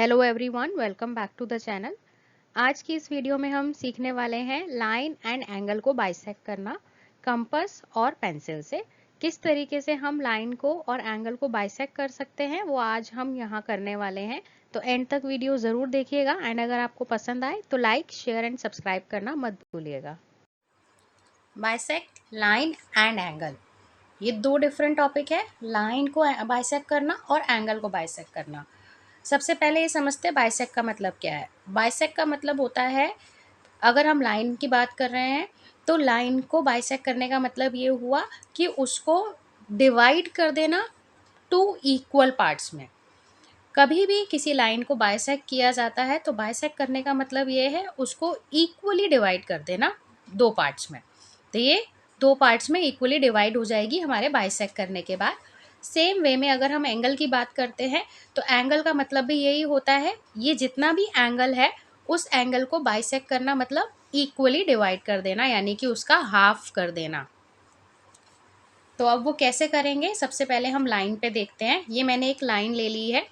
Hello everyone, welcome back to the channel. आज की इस वीडियो में हम सीखने वाले हैं लाइन एंड एंगल को बाइसेक्ट करना कंपास और पेंसिल से। किस तरीके से हम लाइन को और एंगल को बाइसेक्ट कर सकते हैं वो आज हम यहाँ करने वाले हैं। तो एंड तक वीडियो ज़रूर देखिएगा एंड अगर आपको पसंद आए तो लाइक, शेयर एंड सब्सक्राइब करना मत भूलिएगा। बाइसेक्ट लाइन एंड एंगल, ये दो डिफरेंट टॉपिक है। लाइन को बाइसेक्ट करना और एंगल को बाइसेक्ट करना। सबसे पहले ये समझते हैं बाइसेक्ट का मतलब क्या है। बाइसेक्ट का मतलब होता है, अगर हम लाइन की बात कर रहे हैं तो लाइन को बाइसेक्ट करने का मतलब ये हुआ कि उसको डिवाइड कर देना टू इक्वल पार्ट्स में। कभी भी किसी लाइन को बाइसेक्ट किया जाता है तो बाइसेक्ट करने का मतलब ये है उसको इक्वली डिवाइड कर देना दो पार्ट्स में। तो ये दो पार्ट्स में इक्वली डिवाइड हो जाएगी हमारे बाइसेक्ट करने के बाद। सेम वे में अगर हम एंगल की बात करते हैं तो एंगल का मतलब भी यही होता है, ये जितना भी एंगल है उस एंगल को बाइसेक्ट करना मतलब इक्वली डिवाइड कर देना, यानी कि उसका हाफ कर देना। तो अब वो कैसे करेंगे, सबसे पहले हम लाइन पे देखते हैं। ये मैंने एक लाइन ले ली है,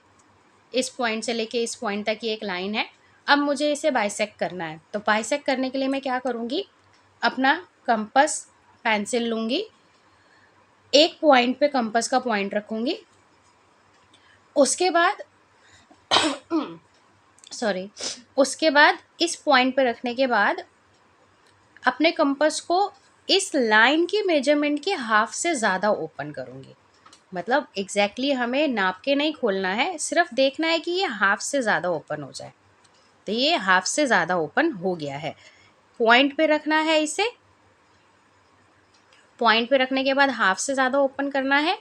इस पॉइंट से लेके इस पॉइंट तक ये एक लाइन है। अब मुझे इसे बाइसेक्ट करना है, तो बाइसेक्ट करने के लिए मैं क्या करूँगी, अपना कंपास पेंसिल लूँगी, एक पॉइंट पे कंपास का पॉइंट रखूँगी। उसके बाद उसके बाद इस पॉइंट पे रखने के बाद अपने कंपास को इस लाइन की मेजरमेंट के हाफ से ज़्यादा ओपन करूँगी। मतलब एग्जैक्टली हमें नाप के नहीं खोलना है, सिर्फ देखना है कि ये हाफ से ज़्यादा ओपन हो जाए। तो ये हाफ से ज़्यादा ओपन हो गया है। पॉइंट पे रखना है इसे, पॉइंट पे रखने के बाद हाफ से ज़्यादा ओपन करना है।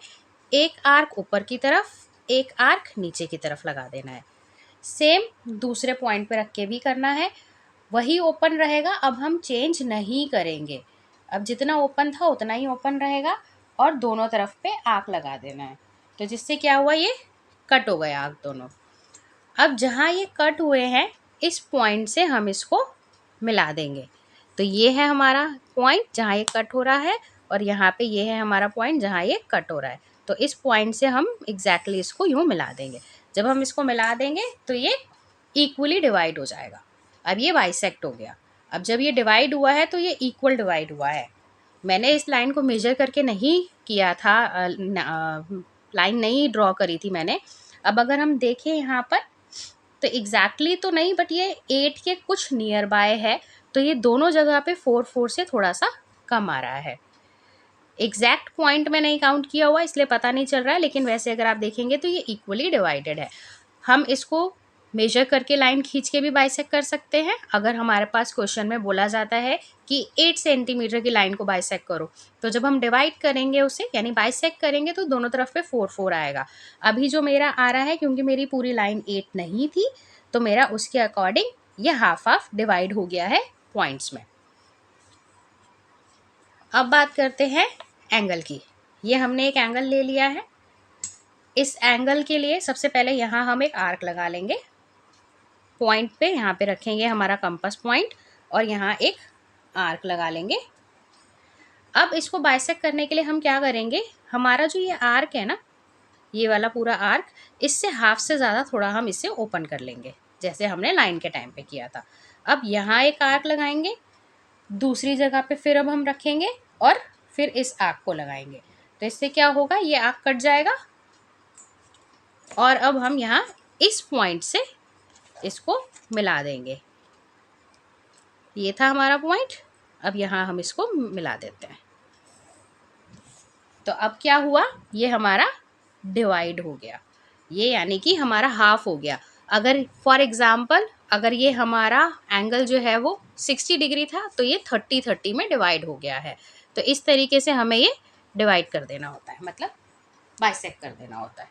एक आर्क ऊपर की तरफ, एक आर्क नीचे की तरफ लगा देना है। सेम दूसरे पॉइंट पे रख के भी करना है, वही ओपन रहेगा। अब हम चेंज नहीं करेंगे, अब जितना ओपन था उतना ही ओपन रहेगा और दोनों तरफ पे आर्क लगा देना है। तो जिससे क्या हुआ, ये कट हो गए आर्क दोनों। अब जहाँ ये कट हुए हैं इस पॉइंट से हम इसको मिला देंगे। तो ये है हमारा पॉइंट जहाँ ये कट हो रहा है और यहाँ पे ये है हमारा पॉइंट जहाँ ये कट हो रहा है। तो इस पॉइंट से हम एग्जैक्टली इसको यूँ मिला देंगे। जब हम इसको मिला देंगे तो ये इक्वली डिवाइड हो जाएगा। अब ये बाइसेक्ट हो गया। अब जब ये डिवाइड हुआ है तो ये इक्वल डिवाइड हुआ है। मैंने इस लाइन को मेजर करके नहीं किया था, लाइन नहीं ड्रॉ करी थी मैंने। अब अगर हम देखें यहाँ पर तो एग्जैक्टली तो नहीं, बट ये 8 के कुछ नियर बाय है। तो ये दोनों जगह पे 4 से थोड़ा सा कम आ रहा है। एग्जैक्ट पॉइंट में नहीं काउंट किया हुआ इसलिए पता नहीं चल रहा है, लेकिन वैसे अगर आप देखेंगे तो ये इक्वली डिवाइडेड है। हम इसको मेजर करके लाइन खींच के भी बाइसेक्ट कर सकते हैं। अगर हमारे पास क्वेश्चन में बोला जाता है कि 8 सेंटीमीटर की लाइन को बाइसेक्ट करो, तो जब हम डिवाइड करेंगे उसे यानी बाइसेक्ट करेंगे तो दोनों तरफ पे 4 आएगा। अभी जो मेरा आ रहा है, क्योंकि मेरी पूरी लाइन 8 नहीं थी तो मेरा उसके अकॉर्डिंग ये हाफ हाफ डिवाइड हो गया है पॉइंट्स में। अब बात करते हैं एंगल की। ये हमने एक एंगल ले लिया है। इस एंगल के लिए सबसे पहले यहाँ हम एक आर्क लगा लेंगे। पॉइंट पे यहाँ पे रखेंगे हमारा कंपास पॉइंट और यहाँ एक आर्क लगा लेंगे। अब इसको बाइसेक्ट करने के लिए हम क्या करेंगे, हमारा जो ये आर्क है ना, ये वाला पूरा आर्क, इससे हाफ से ज़्यादा थोड़ा हम इसे ओपन कर लेंगे जैसे हमने लाइन के टाइम पे किया था। अब यहाँ एक आर्क लगाएंगे, दूसरी जगह पे फिर अब हम रखेंगे और फिर इस आर्क को लगाएंगे। तो इससे क्या होगा, ये आर्क कट जाएगा और अब हम यहाँ इस पॉइंट से इसको मिला देंगे। ये था हमारा पॉइंट, अब यहाँ हम इसको मिला देते हैं। तो अब क्या हुआ, ये हमारा डिवाइड हो गया, ये यानी कि हमारा हाफ हो गया। अगर फॉर एग्जांपल अगर ये हमारा एंगल जो है वो 60 डिग्री था तो ये 30 में डिवाइड हो गया है। तो इस तरीके से हमें ये डिवाइड कर देना होता है, मतलब बाइसेक्ट कर देना होता है।